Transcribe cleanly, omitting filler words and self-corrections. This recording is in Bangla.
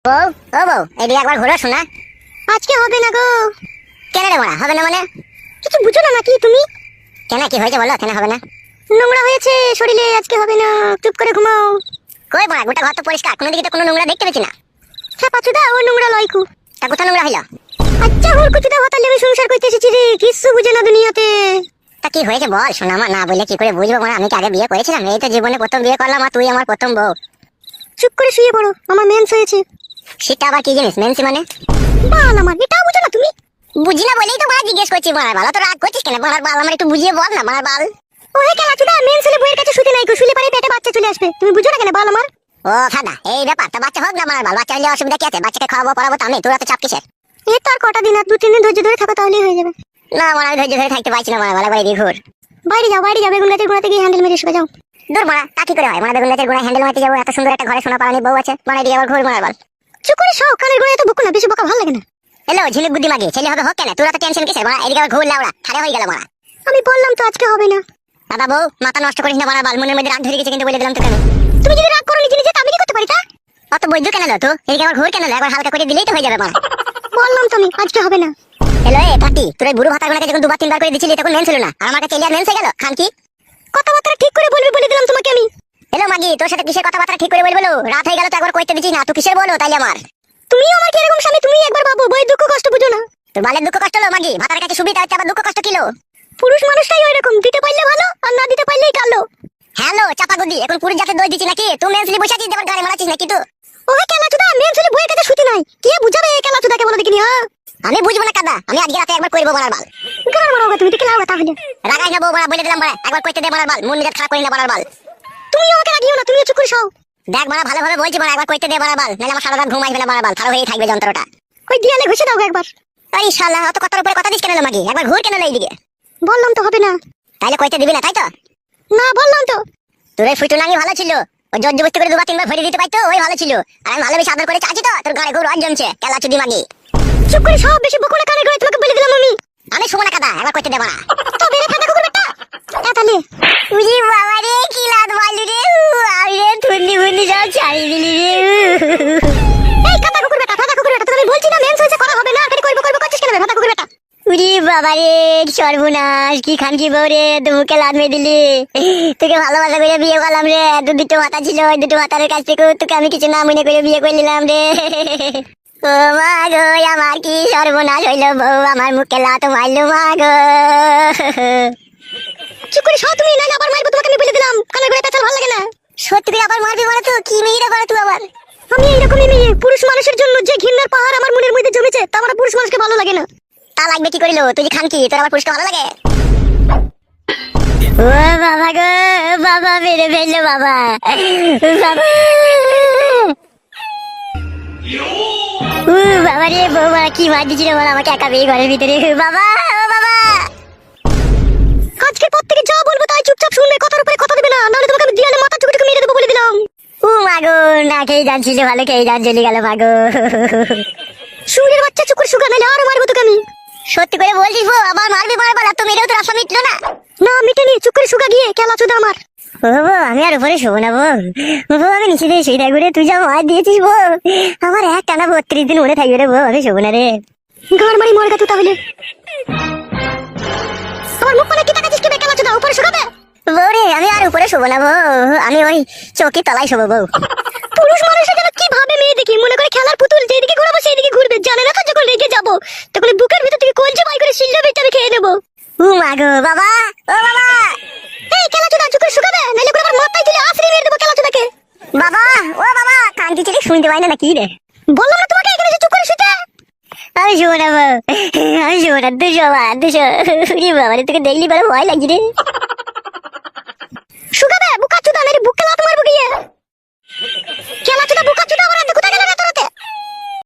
বউ, ও বউ, এদিকে একবার ঘুরে শোনা। আজকে হবে না গো। কেন রে মারা, হবে না মানে? কিছু বুঝো না নাকি তুমি? কেন, কি হয়েছে বলো, কেন হবে না? নোংরা হয়েছে শরীরে, আজকে হবে না, চুপ করে ঘুমাও। কই মারা, গোটা ঘর তো পরিষ্কার, কোনো দিকে তো কোনো নোংরা দেখতে পেছি না। হ্যাঁ পাচুদা, ও নোংরা লয়কু। তা কোথা নোংরা হইলো? আচ্ছা ওর কুচুদা হতালে আমি সংসার করতে এসেছি রে, কিছু বুঝে না দুনিয়াতে। তা কি হয়েছে বল, শোনা মা, না বললে কি করে বুঝবো মারা? আমি কি আগে বিয়ে করেছিলাম? এই তো জীবনে প্রথম বিয়ে করলাম, আর তুই আমার প্রথম বউ। চুপ করে শুয়ে পড়ো, আমার মেন্স হয়েছে। সেটা আবার কি জিনিস, মেন্সি মানে? বাল আমার, এটাও বুঝো না তুমি? বুঝি না বলেই তো মারা জিজ্ঞেস করছি। মারার বাল তো রাগ করছিস কেন? মারার বাল আমার একটু বুঝিয়ে বল না, মারার বাল। ও হে কেলাচুদা, মেন্স হলে বইয়ের কাছে শুতে নাই গো, শুলে পারে পেটে বাচ্চা চলে আসবে, তুমি বুঝো না কেন বাল আমার? ও ফাদা, এই ব্যাপার। তা বাচ্চা হোক না মারার বাল, বাচ্চা হলে অসুবিধা কি আছে? বাচ্চাকে খাওয়াবো পড়াবো তো আমি, তোরা তো চাপ কিসের? এই তো আর কটা দিন, আর 2-3 দিন ধৈর্য ধরে থাকো, তাহলেই হয়ে যাবে। না মারা, আমি ধৈর্য ধরে থাকতে পারছি না মারার বাল, একবার এদিকে ঘুর। বাইরে যাও, বাইরে যাও, বেগুন গাছের গোড়াতে গিয়ে হ্যান্ডেল মেরে শুয়ে যাও। দূর মারা, তা কি করে হয়? মারা বেগুন গাছের গোড়ায় হ্যান্ডেল মারতে যাবো? এত সুন্দর একটা ঘরে সোনা পালানি বউ আছে, মারা এদিকে আবার ঘুর মারার বাল। চুপ করে শো, কানের গোড়ায় তো বকো না, বেশি বকা ভালো লাগে না। হ্যালো ঝিলিক বুদ্ধি মাগি, ছেলে হবে হোক কেন, তোরা তো টেনশন কিসের? মারা এদিকে আবার ঘুর লাউড়া, খারে হয়ে গেল মারা। আমি বললাম তো আজকে হবে না। দাদা বউ, মাথা নষ্ট করিস না মারার বাল, মনের মধ্যে রাগ ধরে গেছে কিন্তু বলে দিলাম তো কেন? তুমি যদি রাগ করো নিজে নিজে, তা আমি কি করতে পারি তা? অত বৈদ্য কেন লো তো? এদিকে আবার ঘুর কেন লো? একবার হালকা করে দিলেই তো হয়ে যাবে মারা। বললাম তো আমি আজকে হবে না। হ্যালো এ কাটি, তোর এই বুড়ো ভাতার গোনাকে যখন 2-3 বার করে দিছিলি তখন মেন ছিল না, আর আমার কাছে এলিয়ার মেন্স হয়ে গেল। খান কি কথাবার্তা ঠিক করে বলবি বলে দিলাম তোমাকে আমি। হ্যালো মাগি, তোর সাথে কিসের কথাবার্তা ঠিক করে বলবো? রাত হয়ে গেল তো একবার কইতে দিছিস না, তুই কিসের বলো তাইলে আমার? তুমিও আমার কি এরকম স্বামী? তুমি একবার ভাবো, বই দুঃখ কষ্ট বুঝো না। তোর বালের দুঃখ কষ্ট হলো মাগি, ভাতার কাছে সুবিধা হচ্ছে, আবার দুঃখ কষ্ট কিলো? পুরুষ মানুষটাই ওই রকম, দিতে পারলে ভালো, আর না দিতে পারলেই কালো। হ্যালো চাপা গুদি, এখন পুরুষ জাতের দোষ দিচ্ছি নাকি? তুই মেন্সলি বসে আছিস, দেবার গাড়ি মারাচ্ছিস নাকি তুই? ওহে কেলাচুদা, মেন ছেলে বইয়ের কাছে শুতে নাই, কে বুঝাবে এই কেলাচুদাকে বলো দেখিনি? হ্যাঁ আমি বুঝবো না কাদা, আমি আজকে রাতে একবার করবো মারার বাল। গান মারোগা তুমি, দেখে লাও তাহলে। রাগাই না বউ মারা, বলে দিলাম মারা, একবার কইতে দে মারার বাল, মন নিজের খারাপ করি না মারার বাল। তুমি আমাকে রাগিও না, তুমিও চুপ করে শোও। দেখ মারা, ভালোভাবে বলছি মারা, একবার কইতে দে মারার বাল, নাহলে আমার সারা রাত ঘুম আসবে না মারার বাল, খারাপ হয়েই থাকবে যন্ত্রটা। ওই দিয়ালে ঘুষে দাও গো একবার। এই শালা, অত কথার উপরে কথা দিস কেন লো মাগি? একবার ঘুর কেন লো এইদিকে? বললাম তো হবে না। তাইলে কইতে দিবি না তাই তো? না বললাম তো। তোর এই ফুটু নাঙ্গি ভালো ছিল, ওই জোর জবস্তি করে 2-3 বার ভরে দিতে পারতো, ওই ভালো ছিল। আর আমি ভালোবেসে আদর করে চাচ্ছি তো, তোর গাড়ি খুব রজ জমছে, কেলা চুদি মাগি। চুপ করে সব, বেশি বকো না, কানের গোড়ায় তোমাকে বলে দিলাম আমি। আমি শুবো না কাদা, একবার কইতে দে মারা। তো বেরে ফাটা কুকুর বেটা। তাহলে উজি বাবা রে, কি লাদ মারলি রে, আমি রে থুন্নি বুন্নি সব ছাড়িয়ে দিলি রে। এই কাটা কুকুর বেটা, ফাটা কুকুর বেটা, তুমি বলছি না মেন্স হয়েছে, করা হবে না, খালি করবো করবো করছিস কেন ফাটা কুকুর বেটা? উজি বাবা রে, সর্বনাশ, কি খান কি বউ রে, তুই মুখে লাদ মেরে দিলি। তোকে ভালোবাসা করে বিয়ে করলাম রে, দুটো মাথা ছিল, ওই দুটো মাথার কাছ থেকে তোকে আমি কিছু না মনে করে বিয়ে করে নিলাম রে। ও মা গো, আমার কি সর্বনাশ হইলো, বউ আমার মুখে লাত মারলো মা গো। চুপ করে শোও তুমি, নাহলে আবার মারবো তোমাকে, আমি বলে দিলাম, কানের গোড়ায় পেঁচাল ভালো লাগে না। সত্যি করে আবার মারবি মানে? তো কি মেয়েরা করে তুই আবার? আমি এইরকমই মেয়ে, পুরুষ মানুষের জন্য যে ঘৃণার পাহাড় আমার মনের মধ্যে জমেছে, তা আমার পুরুষ মানুষকে ভালো লাগে না। তা লাগবে কি করিল? তুই যে খান কি, তোর আবার পুরুষকে ভালো লাগে? ও বাবা গো, বাবা মেরে ফেললো বাবা, বাবা। বাবা রে, বৌমা কি মার দিছিল বল আমাকে একা পেয়ে ঘরের ভিতরে। বাবা, ও বাবা। আজকের পর থেকে যা বলবো তাই চুপচাপ শুনবে, কথার উপরে কথা দিবে না, নাহলে তোমাকে আমি দিয়ালে মাথা চুকে মেরে দেবো বলে দিলাম। ও মাগো, না খেয়ে যাচ্ছিল, ভালো খেয়ে যান চলে গেল মাগো। শুনের বাচ্চা, চুপ করে শুকা, নাহলে আরো মারবো তোকে আমি। সত্যি করে বলছিস বউ, আবার মারবি মারবার? তো মেরেও তো রাস্তা মিটলো না। না মিটেনি, চুপ করে শুকা গিয়ে, কেলাচুদা আমার। ও বউ, আমি আর উপরে শোবো না বউ, বউ আমি নিচে দিয়ে শুয়ে থাকবো রে, তুই যা মার দিয়েছিস বউ, আমার এক টানা 32 দিন মনে থাকবে রে বউ, আমি শোবো না রে। গান মারি মরগা তুই তাহলে। আমার মুখ মানে কি তাকাচ্ছিস কি কেলাচুদা? উপরে শুকাবে? বউ রে, আমি আর উপরে শোবো না বউ, আমি ওই চৌকি তলায় শোবো বউ। পুরুষ মানুষের যেন কি ভাবে মেয়ে দেখি, মনে করে খেলার পুতুল, যেদিকে ঘুরাবো সেইদিকে ঘুরবে, জানে না তো যখন রেগে যাবো তখন বুকের ভিতর থেকে কলজে বাই করে শিল্লা বেচে আমি খেয়ে নেবো। ও মাগো, বাবা, ও বাবা। এই কেলাচুদা, চুপ করে শুকাবে, নাহলে করে আমার মাথায় তুলে আছড়ে মেরে দেবো কেলাচুদাকে। বাবা, ও বাবা, কান্তি ছেলে শুনতে পাই না নাকি রে? বললাম না তোমাকে এখানে এসে চুপ করে শুতে। আমি শোবো না বউ, আমি শোবো না, তুই শোবা, তুই শো। বাবা রে, তোকে দেখলি বলে ভয় লাগছে রে। শুকাবে বুকা চুদা, নাহলে বুকে লাত মারবো গিয়ে। কেলাচুদা বুকা চুদা।